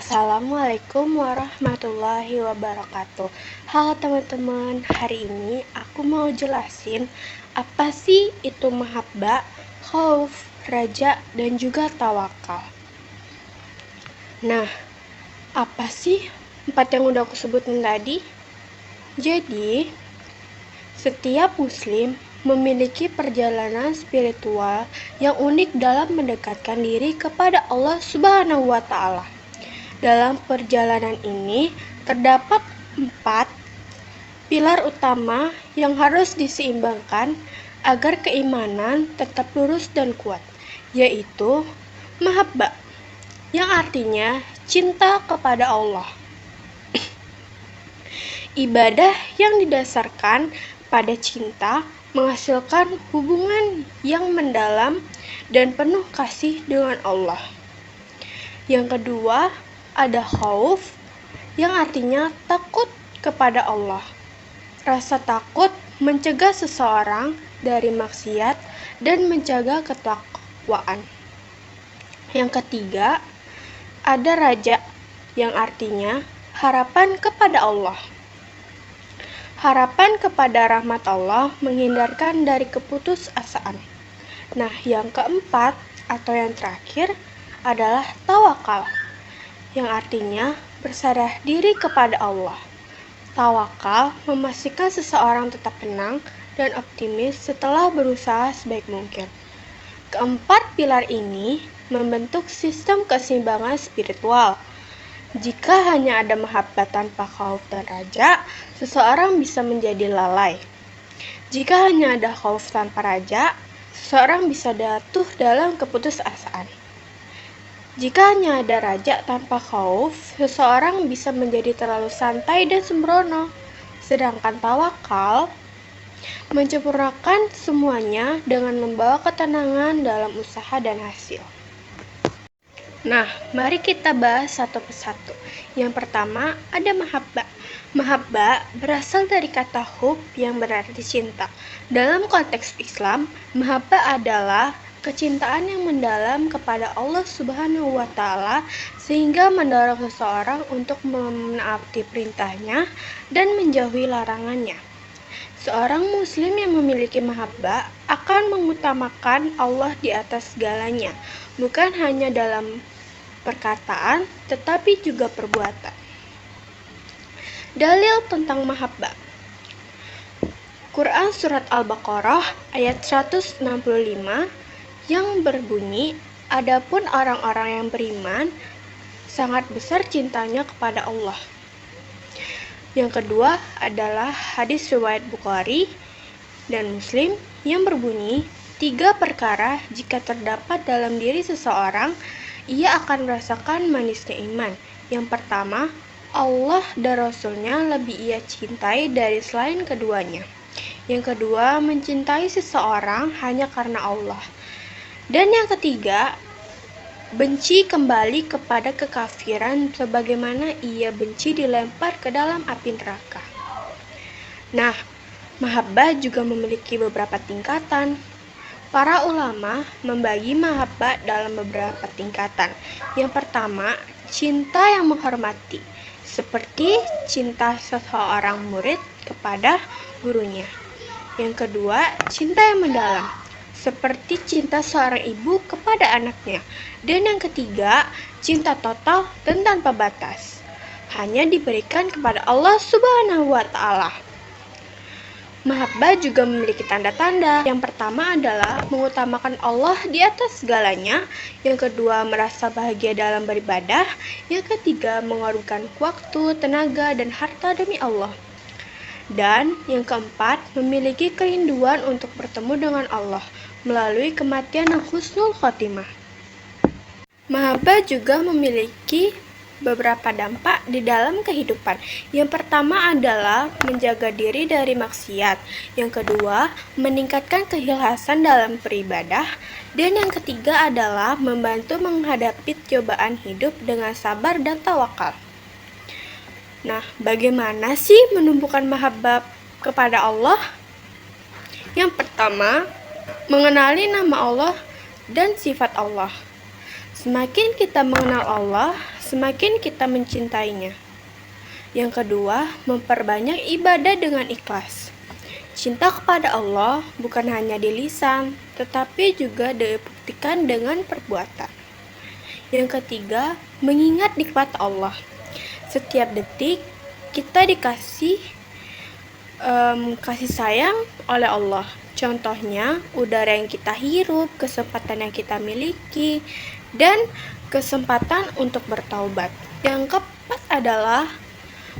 Assalamualaikum warahmatullahi wabarakatuh. Halo teman-teman, hari ini aku mau jelasin apa sih itu mahabbah, khauf, raja, dan juga tawakal. Nah, apa sih empat yang udah aku sebutin tadi? Jadi, setiap muslim memiliki perjalanan spiritual yang unik dalam mendekatkan diri kepada Allah Subhanahu wa Ta'ala. Dalam perjalanan ini terdapat 4 pilar utama yang harus diseimbangkan agar keimanan tetap lurus dan kuat, yaitu mahabbah, yang artinya cinta kepada Allah. Ibadah yang didasarkan pada cinta menghasilkan hubungan yang mendalam dan penuh kasih dengan Allah. Yang kedua, ada khauf, yang artinya takut kepada Allah. Rasa takut mencegah seseorang dari maksiat dan menjaga ketakwaan. Yang ketiga, ada raja, yang artinya harapan kepada Allah. Harapan kepada rahmat Allah menghindarkan dari keputusasaan. Nah, yang keempat atau yang terakhir adalah tawakal, yang artinya berserah diri kepada Allah. Tawakal memastikan seseorang tetap tenang dan optimis setelah berusaha sebaik mungkin. Keempat pilar ini membentuk sistem keseimbangan spiritual. Jika hanya ada mahabbah tanpa khauf dan raja, seseorang bisa menjadi lalai. Jika hanya ada khauf tanpa raja, seseorang bisa jatuh dalam keputusasaan. Jika hanya ada raja tanpa khauf, seseorang bisa menjadi terlalu santai dan sembrono. Sedangkan tawakal menyempurnakan semuanya dengan membawa ketenangan dalam usaha dan hasil. Nah, mari kita bahas satu persatu. Yang pertama, ada mahabbah. Mahabbah berasal dari kata hub yang berarti cinta. Dalam konteks Islam, mahabbah adalah kecintaan yang mendalam kepada Allah Subhanahu wa Ta'ala sehingga mendorong seseorang untuk menaati perintahnya dan menjauhi larangannya. Seorang muslim yang memiliki mahabbah akan mengutamakan Allah di atas segalanya, bukan hanya dalam perkataan tetapi juga perbuatan. Dalil tentang mahabbah. Quran Surat Al-Baqarah ayat 165 yang berbunyi, adapun orang-orang yang beriman sangat besar cintanya kepada Allah. Yang kedua adalah hadis riwayat Bukhari dan Muslim yang berbunyi, 3 perkara jika terdapat dalam diri seseorang, ia akan merasakan manisnya iman. Yang pertama, Allah dan Rasulnya lebih ia cintai dari selain keduanya. Yang kedua, mencintai seseorang hanya karena Allah. Dan yang ketiga, benci kembali kepada kekafiran sebagaimana ia benci dilempar ke dalam api neraka. Nah, mahabbah juga memiliki beberapa tingkatan. Para ulama membagi mahabbah dalam beberapa tingkatan. Yang pertama, cinta yang menghormati, seperti cinta seseorang murid kepada gurunya. Yang kedua, cinta yang mendalam, seperti cinta seorang ibu kepada anaknya. Dan yang ketiga, cinta total dan tanpa batas, hanya diberikan kepada Allah Subhanahu wa Ta'ala. Mahabbah juga memiliki tanda-tanda. Yang pertama adalah mengutamakan Allah di atas segalanya. Yang kedua, merasa bahagia dalam beribadah. Yang ketiga, mengorbankan waktu, tenaga, dan harta demi Allah. Dan yang keempat, memiliki kerinduan untuk bertemu dengan Allah melalui kematian yang husnul khotimah. Mahabbah juga memiliki beberapa dampak di dalam kehidupan. Yang pertama adalah menjaga diri dari maksiat. Yang kedua, meningkatkan keikhlasan dalam beribadah. Dan yang ketiga adalah membantu menghadapi cobaan hidup dengan sabar dan tawakal. Nah, bagaimana sih menumbuhkan mahabbah kepada Allah? Yang pertama, mengenali nama Allah dan sifat Allah. Semakin kita mengenal Allah, semakin kita mencintainya. Yang kedua, memperbanyak ibadah dengan ikhlas. Cinta kepada Allah bukan hanya di lisan, tetapi juga dibuktikan dengan perbuatan. Yang ketiga, mengingat nikmat Allah. Setiap detik kita dikasih kasih sayang oleh Allah. Contohnya, udara yang kita hirup, kesempatan yang kita miliki, dan kesempatan untuk bertaubat. Yang keempat adalah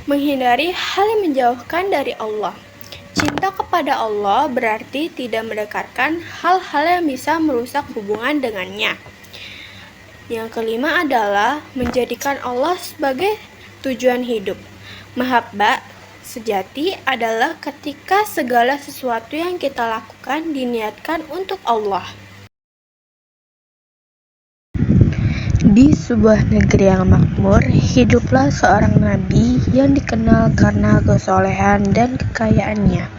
menghindari hal yang menjauhkan dari Allah. Cinta kepada Allah berarti tidak mendekatkan hal-hal yang bisa merusak hubungan dengannya. Yang kelima adalah menjadikan Allah sebagai tujuan hidup. Mahabbah sejati adalah ketika segala sesuatu yang kita lakukan diniatkan untuk Allah. Di sebuah negeri yang makmur, hiduplah seorang nabi yang dikenal karena kesolehan dan kekayaannya,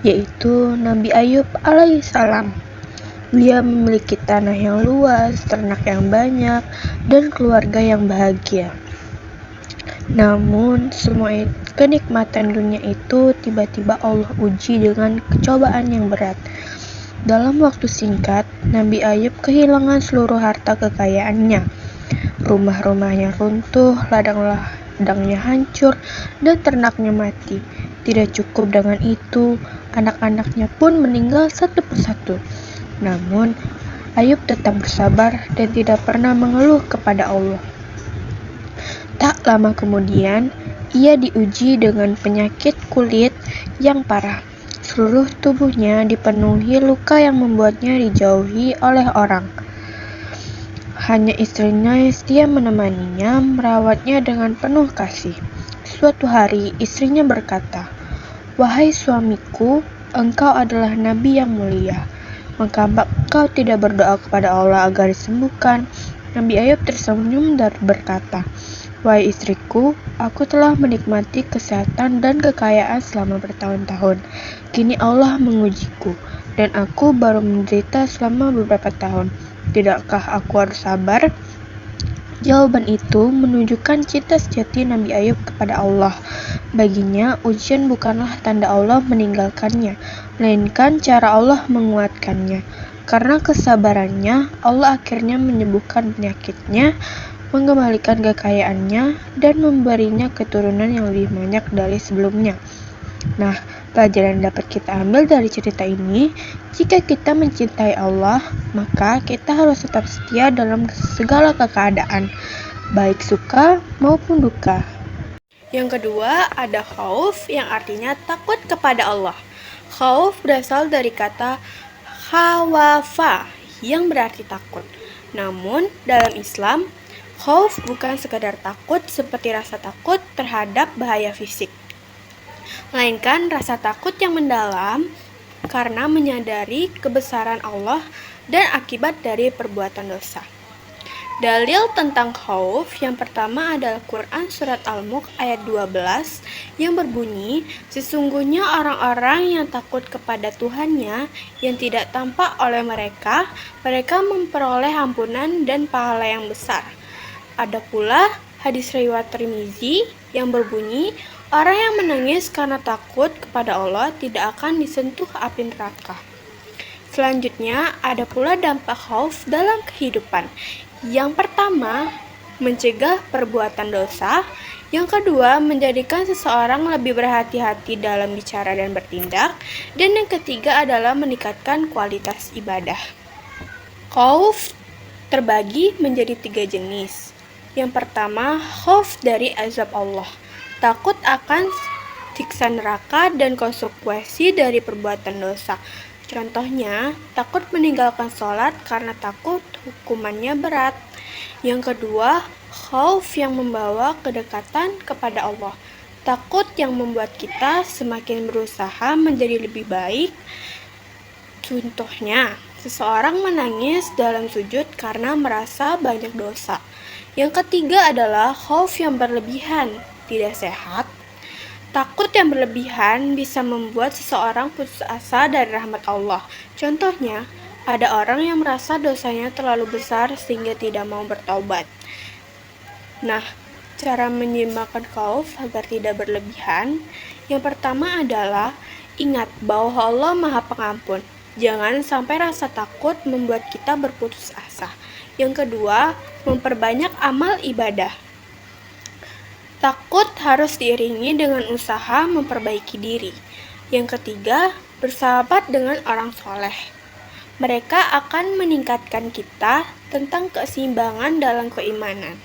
yaitu Nabi Ayub alaihissalam. Dia memiliki tanah yang luas, ternak yang banyak, dan keluarga yang bahagia. Namun, semua kenikmatan dunia itu tiba-tiba Allah uji dengan cobaan yang berat. Dalam waktu singkat, Nabi Ayub kehilangan seluruh harta kekayaannya. Rumah-rumahnya runtuh, ladang-ladangnya hancur, dan ternaknya mati. Tidak cukup dengan itu, anak-anaknya pun meninggal satu persatu. Namun, Ayub tetap bersabar dan tidak pernah mengeluh kepada Allah. Tak lama kemudian, ia diuji dengan penyakit kulit yang parah. Seluruh tubuhnya dipenuhi luka yang membuatnya dijauhi oleh orang. Hanya istrinya yang setia menemaninya, merawatnya dengan penuh kasih. Suatu hari, istrinya berkata, "Wahai suamiku, engkau adalah nabi yang mulia. Mengapa kau tidak berdoa kepada Allah agar disembuhkan?" Nabi Ayub tersenyum dan berkata, "Wahai istriku, aku telah menikmati kesehatan dan kekayaan selama bertahun-tahun. Kini Allah mengujiku, dan aku baru menderita selama beberapa tahun. Tidakkah aku harus sabar?" Jawaban itu menunjukkan cinta sejati Nabi Ayub kepada Allah. Baginya, ujian bukanlah tanda Allah meninggalkannya, melainkan cara Allah menguatkannya. Karena kesabarannya, Allah akhirnya menyembuhkan penyakitnya, mengembalikan kekayaannya, dan memberinya keturunan yang lebih banyak dari sebelumnya. Nah, pelajaran yang dapat kita ambil dari cerita ini, jika kita mencintai Allah, maka kita harus tetap setia dalam segala keadaan, baik suka maupun duka. Yang kedua, ada khauf yang artinya takut kepada Allah. Khauf berasal dari kata khawafa yang berarti takut. Namun, dalam Islam, khauf bukan sekadar takut seperti rasa takut terhadap bahaya fisik, melainkan rasa takut yang mendalam karena menyadari kebesaran Allah dan akibat dari perbuatan dosa. Dalil tentang khauf yang pertama adalah Quran Surat Al-Mulk ayat 12 yang berbunyi, "Sesungguhnya orang-orang yang takut kepada Tuhannya yang tidak tampak oleh mereka, mereka memperoleh ampunan dan pahala yang besar." Ada pula hadis riwayat Tirmizi yang berbunyi, orang yang menangis karena takut kepada Allah tidak akan disentuh api neraka. Selanjutnya, ada pula dampak khauf dalam kehidupan. Yang pertama, mencegah perbuatan dosa. Yang kedua, menjadikan seseorang lebih berhati-hati dalam bicara dan bertindak. Dan yang ketiga adalah meningkatkan kualitas ibadah. Khauf terbagi menjadi 3 jenis. Yang pertama, khauf dari azab Allah. Takut akan siksa neraka dan konsekuensi dari perbuatan dosa. Contohnya, takut meninggalkan sholat karena takut hukumannya berat. Yang kedua, khauf yang membawa kedekatan kepada Allah. Takut yang membuat kita semakin berusaha menjadi lebih baik. Contohnya, seseorang menangis dalam sujud karena merasa banyak dosa. Yang ketiga adalah khauf yang berlebihan, tidak sehat. Takut yang berlebihan bisa membuat seseorang putus asa dari rahmat Allah. Contohnya, ada orang yang merasa dosanya terlalu besar sehingga tidak mau bertaubat. Nah, cara menyeimbangkan khauf agar tidak berlebihan, yang pertama adalah ingat bahwa Allah Maha Pengampun. Jangan sampai rasa takut membuat kita berputus asa. Yang kedua, memperbanyak amal ibadah. Takut harus diiringi dengan usaha memperbaiki diri. Yang ketiga, bersahabat dengan orang soleh. Mereka akan meningkatkan kita tentang keseimbangan dalam keimanan.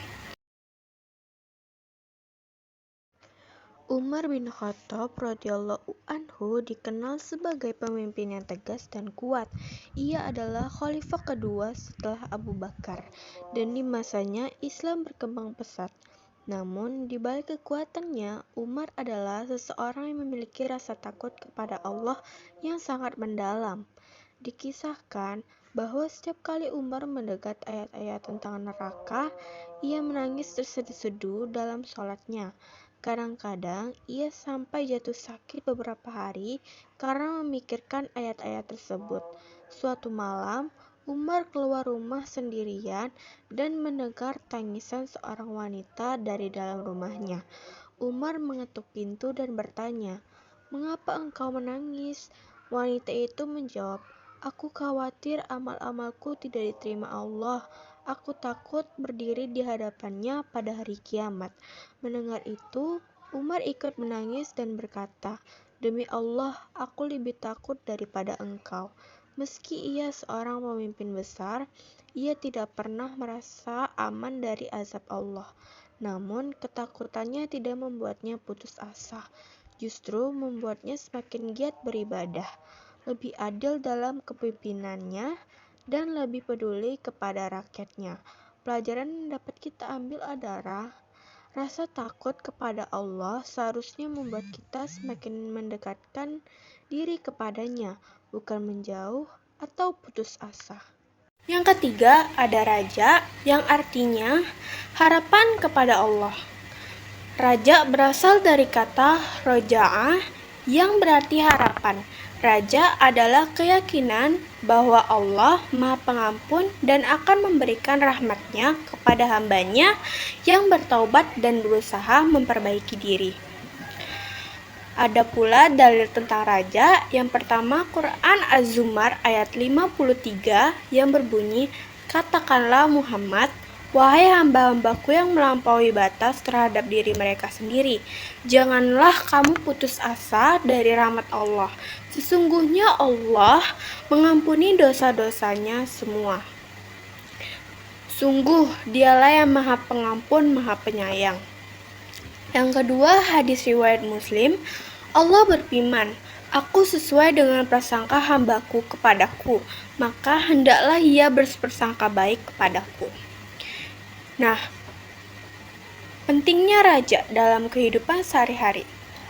Umar bin Khattab radhiyallahu anhu dikenal sebagai pemimpin yang tegas dan kuat. Ia adalah khalifah kedua setelah Abu Bakar, dan di masanya Islam berkembang pesat. Namun, di balik kekuatannya, Umar adalah seseorang yang memiliki rasa takut kepada Allah yang sangat mendalam. Dikisahkan bahwa setiap kali Umar mendekat ayat-ayat tentang neraka, ia menangis terseduh-seduh dalam sholatnya. Kadang-kadang ia sampai jatuh sakit beberapa hari karena memikirkan ayat-ayat tersebut. Suatu malam, Umar keluar rumah sendirian dan mendengar tangisan seorang wanita dari dalam rumahnya. Umar mengetuk pintu dan bertanya, "Mengapa engkau menangis?" Wanita itu menjawab, "Aku khawatir amal-amalku tidak diterima Allah. Aku takut berdiri di hadapannya pada hari kiamat." Mendengar itu, Umar ikut menangis dan berkata, "Demi Allah, aku lebih takut daripada engkau." Meski ia seorang pemimpin besar, ia tidak pernah merasa aman dari azab Allah. Namun, ketakutannya tidak membuatnya putus asa. Justru membuatnya semakin giat beribadah, lebih adil dalam kepemimpinannya, dan lebih peduli kepada rakyatnya. Pelajaran yang dapat kita ambil adalah rasa takut kepada Allah seharusnya membuat kita semakin mendekatkan diri kepadanya, bukan menjauh atau putus asa. Yang ketiga, ada raja, yang artinya harapan kepada Allah. Raja berasal dari kata roja'ah, yang berarti harapan. Raja adalah keyakinan bahwa Allah Maha Pengampun dan akan memberikan rahmat-Nya kepada hamba-Nya yang bertaubat dan berusaha memperbaiki diri. Ada pula dalil tentang raja. Yang pertama, Quran Az-Zumar ayat 53 yang berbunyi, "Katakanlah Muhammad, wahai hamba-hambaku yang melampaui batas terhadap diri mereka sendiri, janganlah kamu putus asa dari rahmat Allah. Sesungguhnya Allah mengampuni dosa-dosanya semua. Sungguh, Dialah yang Maha Pengampun, Maha Penyayang." Yang kedua, hadis riwayat Muslim, Allah berfirman, "Aku sesuai dengan prasangka hambaku kepadaku, maka hendaklah ia berprasangka baik kepadaku." Nah, pentingnya raja dalam kehidupan sehari-hari.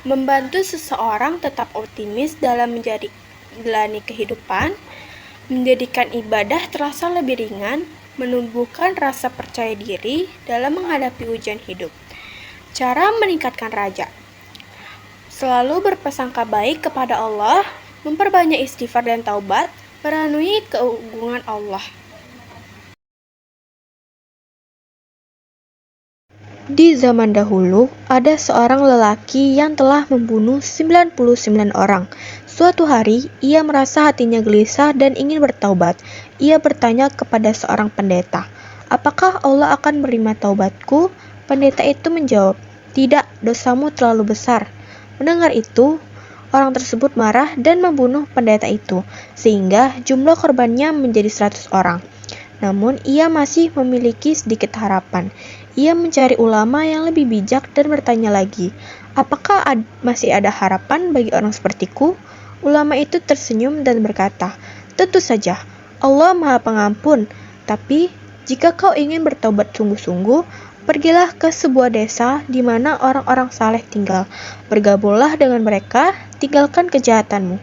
Membantu seseorang tetap optimis dalam menjalani kehidupan, menjadikan ibadah terasa lebih ringan, menumbuhkan rasa percaya diri dalam menghadapi ujian hidup. Cara meningkatkan raja: selalu berprasangka baik kepada Allah, memperbanyak istighfar dan taubat, merenungi keagungan Allah. Di zaman dahulu, ada seorang lelaki yang telah membunuh 99 orang. Suatu hari, ia merasa hatinya gelisah dan ingin bertaubat. Ia bertanya kepada seorang pendeta, "Apakah Allah akan menerima taubatku?" Pendeta itu menjawab, "Tidak, dosamu terlalu besar." Mendengar itu, orang tersebut marah dan membunuh pendeta itu, sehingga jumlah korbannya menjadi 100 orang. Namun, ia masih memiliki sedikit harapan. Ia mencari ulama yang lebih bijak dan bertanya lagi, "Apakah masih ada harapan bagi orang sepertiku?" Ulama itu tersenyum dan berkata, "Tentu saja, Allah Maha Pengampun. Tapi, jika kau ingin bertobat sungguh-sungguh, pergilah ke sebuah desa di mana orang-orang saleh tinggal. Bergabunglah dengan mereka, tinggalkan kejahatanmu."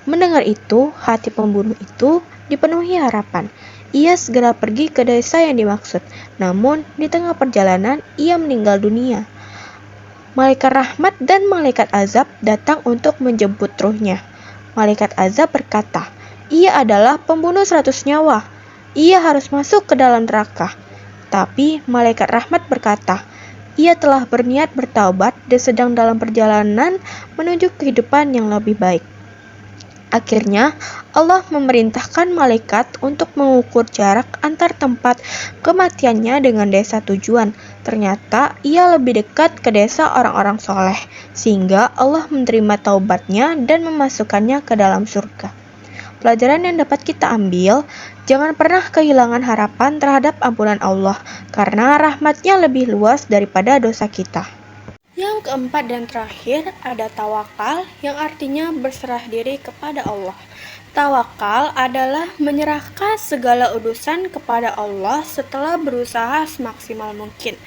Mendengar itu, hati pembunuh itu dipenuhi harapan. Ia segera pergi ke desa yang dimaksud. Namun, di tengah perjalanan, ia meninggal dunia. Malaikat rahmat dan malaikat azab datang untuk menjemput ruhnya. Malaikat azab berkata, "Ia adalah pembunuh 100 nyawa. Ia harus masuk ke dalam neraka." Tetapi malaikat rahmat berkata, ia telah berniat bertaubat dan sedang dalam perjalanan menuju kehidupan yang lebih baik. Akhirnya, Allah memerintahkan malaikat untuk mengukur jarak antar tempat kematiannya dengan desa tujuan. Ternyata ia lebih dekat ke desa orang-orang soleh, sehingga Allah menerima taubatnya dan memasukkannya ke dalam surga. Pelajaran yang dapat kita ambil, jangan pernah kehilangan harapan terhadap ampunan Allah, karena rahmatnya lebih luas daripada dosa kita. Yang keempat dan terakhir ada tawakal, yang artinya berserah diri kepada Allah. Tawakal adalah menyerahkan segala urusan kepada Allah setelah berusaha semaksimal mungkin.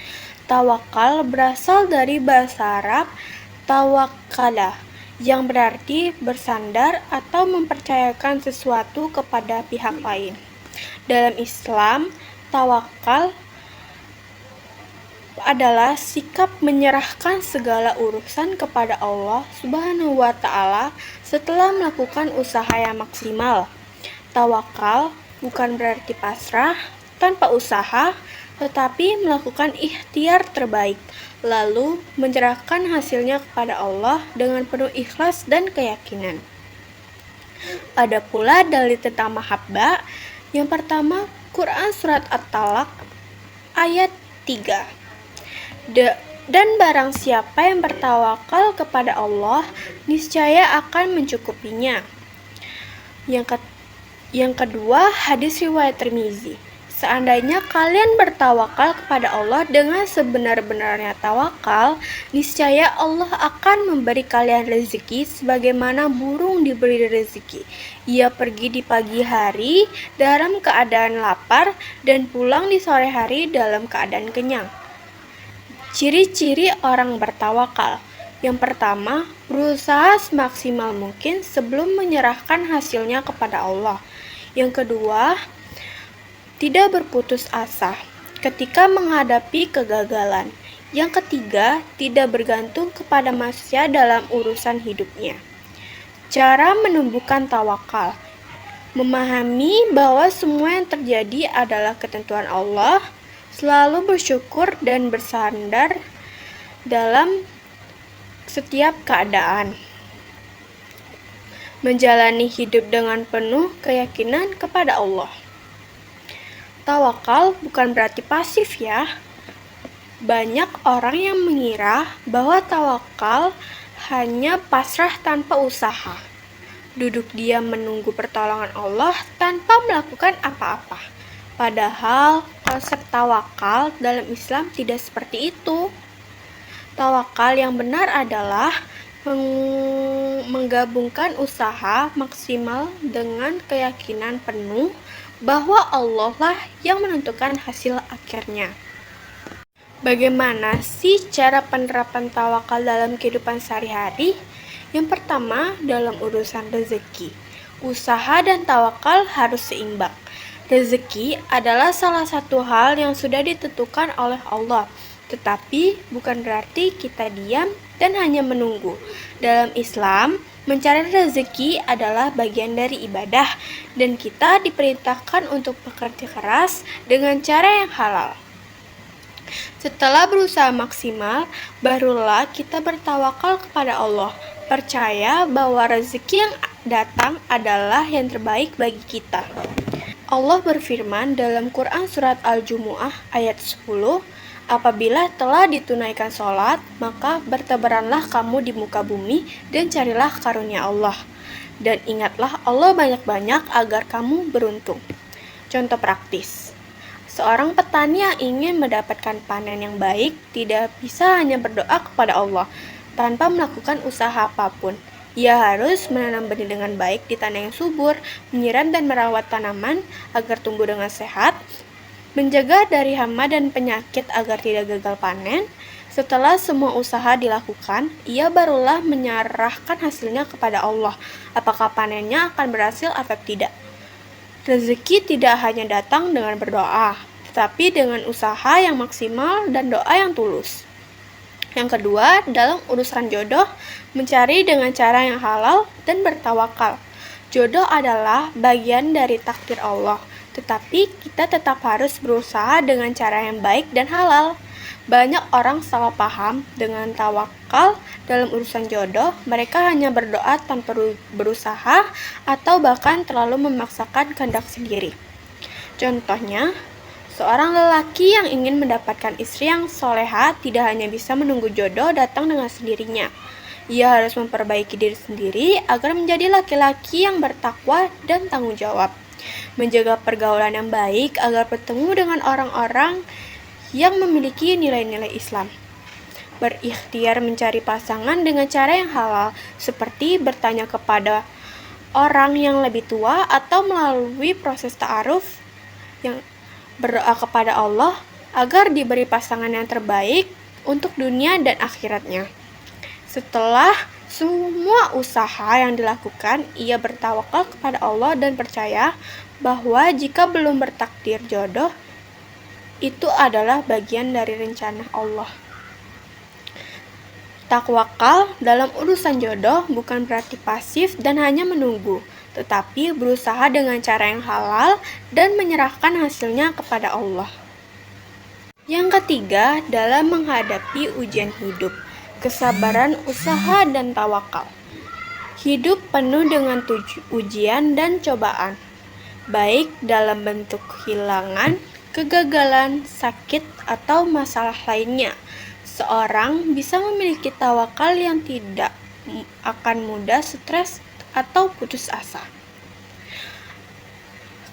Tawakal berasal dari bahasa Arab tawakkala, yang berarti bersandar atau mempercayakan sesuatu kepada pihak lain. Dalam Islam, tawakal adalah sikap menyerahkan segala urusan kepada Allah Subhanahu wa Ta'ala setelah melakukan usaha yang maksimal. Tawakal bukan berarti pasrah tanpa usaha, tetapi melakukan ikhtiar terbaik, lalu menyerahkan hasilnya kepada Allah dengan penuh ikhlas dan keyakinan. Ada pula dalil tentang mahabbah. Yang pertama, Quran Surat At-Talaq ayat 3. Dan barang siapa yang bertawakal kepada Allah, niscaya akan mencukupinya. Yang kedua, hadis riwayat Tirmizi. Seandainya kalian bertawakal kepada Allah dengan sebenar-benarnya tawakal, niscaya Allah akan memberi kalian rezeki sebagaimana burung diberi rezeki. Ia pergi di pagi hari dalam keadaan lapar dan pulang di sore hari dalam keadaan kenyang. Ciri-ciri orang bertawakal. Yang pertama, berusaha semaksimal mungkin sebelum menyerahkan hasilnya kepada Allah. Yang kedua, tidak berputus asa ketika menghadapi kegagalan. Yang ketiga, tidak bergantung kepada manusia dalam urusan hidupnya. Cara menumbuhkan tawakal. Memahami bahwa semua yang terjadi adalah ketentuan Allah, selalu bersyukur dan bersandar dalam setiap keadaan. Menjalani hidup dengan penuh keyakinan kepada Allah. Tawakal bukan berarti pasif ya. Banyak orang yang mengira bahwa tawakal hanya pasrah tanpa usaha. Duduk diam menunggu pertolongan Allah tanpa melakukan apa-apa. Padahal konsep tawakal dalam Islam tidak seperti itu. Tawakal yang benar adalah menggabungkan usaha maksimal dengan keyakinan penuh bahwa Allah lah yang menentukan hasil akhirnya. Bagaimana sih cara penerapan tawakal dalam kehidupan sehari-hari? Yang pertama, dalam urusan rezeki. Usaha dan tawakal harus seimbang. Rezeki adalah salah satu hal yang sudah ditentukan oleh Allah, tetapi bukan berarti kita diam dan hanya menunggu. Dalam Islam, mencari rezeki adalah bagian dari ibadah, dan kita diperintahkan untuk bekerja keras dengan cara yang halal. Setelah berusaha maksimal, barulah kita bertawakal kepada Allah, percaya bahwa rezeki yang datang adalah yang terbaik bagi kita. Allah berfirman dalam Quran Surat Al-Jumu'ah ayat 10, apabila telah ditunaikan sholat, maka bertebaranlah kamu di muka bumi dan carilah karunia Allah. Dan ingatlah Allah banyak-banyak agar kamu beruntung. Contoh praktis. Seorang petani yang ingin mendapatkan panen yang baik tidak bisa hanya berdoa kepada Allah tanpa melakukan usaha apapun. Ia harus menanam benih dengan baik di tanah yang subur, menyiram dan merawat tanaman agar tumbuh dengan sehat, menjaga dari hama dan penyakit agar tidak gagal panen. Setelah semua usaha dilakukan, ia barulah menyerahkan hasilnya kepada Allah, apakah panennya akan berhasil atau tidak. Rezeki tidak hanya datang dengan berdoa, tetapi dengan usaha yang maksimal dan doa yang tulus. Yang kedua, dalam urusan jodoh, mencari dengan cara yang halal dan bertawakal. Jodoh adalah bagian dari takdir Allah. Tetapi kita tetap harus berusaha dengan cara yang baik dan halal. Banyak orang salah paham dengan tawakal dalam urusan jodoh. Mereka hanya berdoa tanpa berusaha atau bahkan terlalu memaksakan kehendak sendiri. Contohnya, seorang lelaki yang ingin mendapatkan istri yang soleha tidak hanya bisa menunggu jodoh datang dengan sendirinya. Ia harus memperbaiki diri sendiri agar menjadi laki-laki yang bertakwa dan tanggung jawab. Menjaga pergaulan yang baik agar bertemu dengan orang-orang yang memiliki nilai-nilai Islam. Berikhtiar mencari pasangan dengan cara yang halal, seperti bertanya kepada orang yang lebih tua atau melalui proses ta'aruf, yang berdoa kepada Allah agar diberi pasangan yang terbaik untuk dunia dan akhiratnya. Setelah semua usaha yang dilakukan, ia bertawakal kepada Allah dan percaya bahwa jika belum bertakdir jodoh, itu adalah bagian dari rencana Allah. Takwakal dalam urusan jodoh bukan berarti pasif dan hanya menunggu, tetapi berusaha dengan cara yang halal dan menyerahkan hasilnya kepada Allah. Yang ketiga, dalam menghadapi ujian hidup, kesabaran, usaha, dan tawakal. Hidup penuh dengan ujian dan cobaan, baik dalam bentuk kehilangan, kegagalan, sakit, atau masalah lainnya. Seorang bisa memiliki tawakal yang tidak akan mudah stres atau putus asa.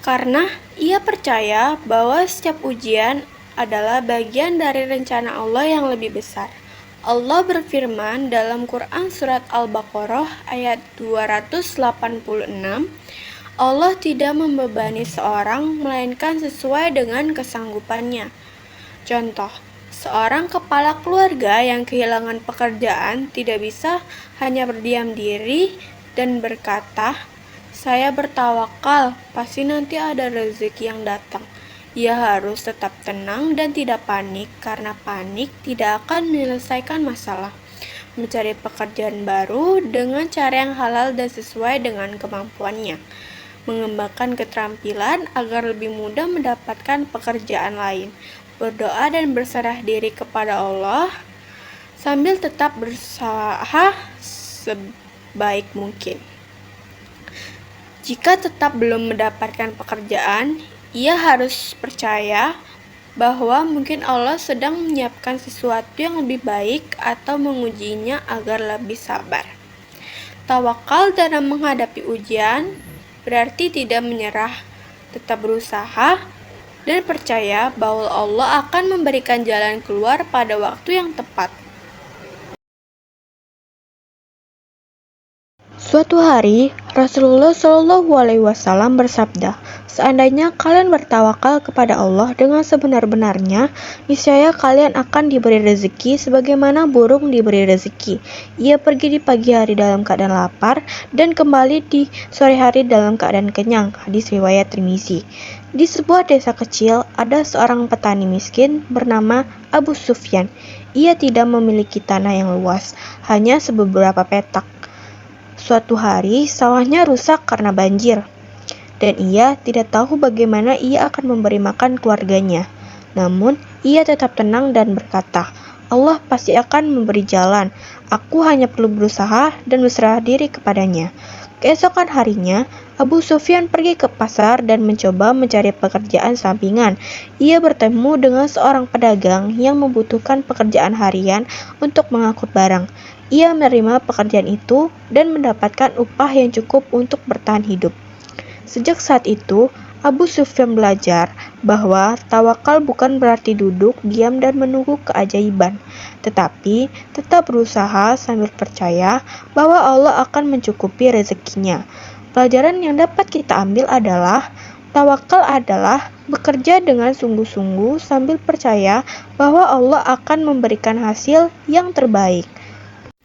Karena ia percaya bahwa setiap ujian adalah bagian dari rencana Allah yang lebih besar. Allah berfirman dalam Quran Surat Al-Baqarah ayat 286, Allah tidak membebani seorang melainkan sesuai dengan kesanggupannya. Contoh, seorang kepala keluarga yang kehilangan pekerjaan tidak bisa hanya berdiam diri dan berkata, "Saya bertawakal, pasti nanti ada rezeki yang datang." Ia harus tetap tenang dan tidak panik, karena panik tidak akan menyelesaikan masalah. Mencari pekerjaan baru dengan cara yang halal dan sesuai dengan kemampuannya. Mengembangkan keterampilan agar lebih mudah mendapatkan pekerjaan lain. Berdoa dan berserah diri kepada Allah sambil tetap berusaha sebaik mungkin. Jika tetap belum mendapatkan pekerjaan, ia harus percaya bahwa mungkin Allah sedang menyiapkan sesuatu yang lebih baik atau mengujinya agar lebih sabar. Tawakal dalam menghadapi ujian berarti tidak menyerah, tetap berusaha, dan percaya bahwa Allah akan memberikan jalan keluar pada waktu yang tepat. Suatu hari, Rasulullah Shallallahu Alaihi Wasallam bersabda, "Seandainya kalian bertawakal kepada Allah dengan sebenar-benarnya, niscaya kalian akan diberi rezeki sebagaimana burung diberi rezeki. Ia pergi di pagi hari dalam keadaan lapar dan kembali di sore hari dalam keadaan kenyang." Hadis riwayat Tirmizi. Di sebuah desa kecil, ada seorang petani miskin bernama Abu Sufyan. Ia tidak memiliki tanah yang luas, hanya beberapa petak. Suatu hari, sawahnya rusak karena banjir, dan ia tidak tahu bagaimana ia akan memberi makan keluarganya. Namun, ia tetap tenang dan berkata, "Allah pasti akan memberi jalan. Aku hanya perlu berusaha dan berserah diri kepadanya." Keesokan harinya, Abu Sufyan pergi ke pasar dan mencoba mencari pekerjaan sampingan. Ia bertemu dengan seorang pedagang yang membutuhkan pekerjaan harian untuk mengangkut barang. Ia menerima pekerjaan itu dan mendapatkan upah yang cukup untuk bertahan hidup. Sejak saat itu, Abu Sufyan belajar bahwa tawakal bukan berarti duduk, diam, dan menunggu keajaiban, tetapi tetap berusaha sambil percaya bahwa Allah akan mencukupi rezekinya. Pelajaran yang dapat kita ambil adalah tawakal adalah bekerja dengan sungguh-sungguh sambil percaya bahwa Allah akan memberikan hasil yang terbaik.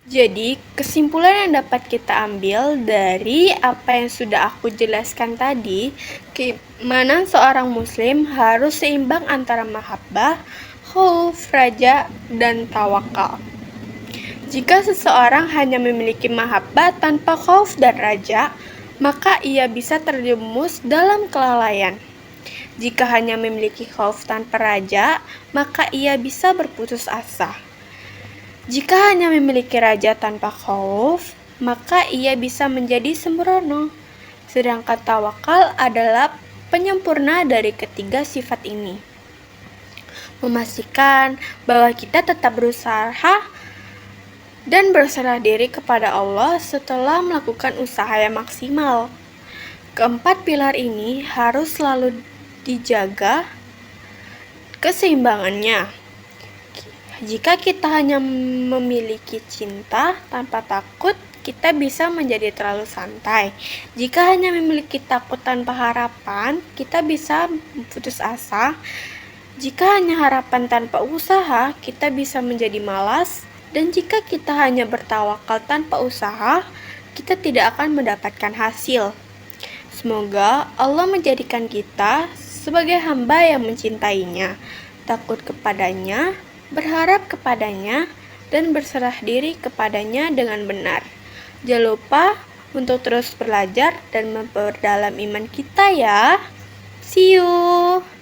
Jadi, kesimpulan yang dapat kita ambil dari apa yang sudah aku jelaskan tadi, keimanan seorang muslim harus seimbang antara mahabbah, khauf, raja, dan tawakal. Jika seseorang hanya memiliki mahabbah tanpa khauf dan raja, maka ia bisa terjerumus dalam kelalaian. Jika hanya memiliki khauf tanpa raja, maka ia bisa berputus asa. Jika hanya memiliki raja tanpa khauf, maka ia bisa menjadi sembrono. Sedangkan tawakal adalah penyempurna dari ketiga sifat ini. Memastikan bahwa kita tetap berusaha dan berserah diri kepada Allah setelah melakukan usaha yang maksimal. Keempat pilar ini harus selalu dijaga keseimbangannya. Jika kita hanya memiliki cinta tanpa takut, kita bisa menjadi terlalu santai. Jika hanya memiliki takut tanpa harapan, kita bisa putus asa. Jika hanya harapan tanpa usaha, kita bisa menjadi malas. Dan jika kita hanya bertawakal tanpa usaha, kita tidak akan mendapatkan hasil. Semoga Allah menjadikan kita sebagai hamba yang mencintainya, takut kepadanya, berharap kepadanya, dan berserah diri kepadanya dengan benar. Jangan lupa untuk terus belajar dan memperdalam iman kita ya. See you!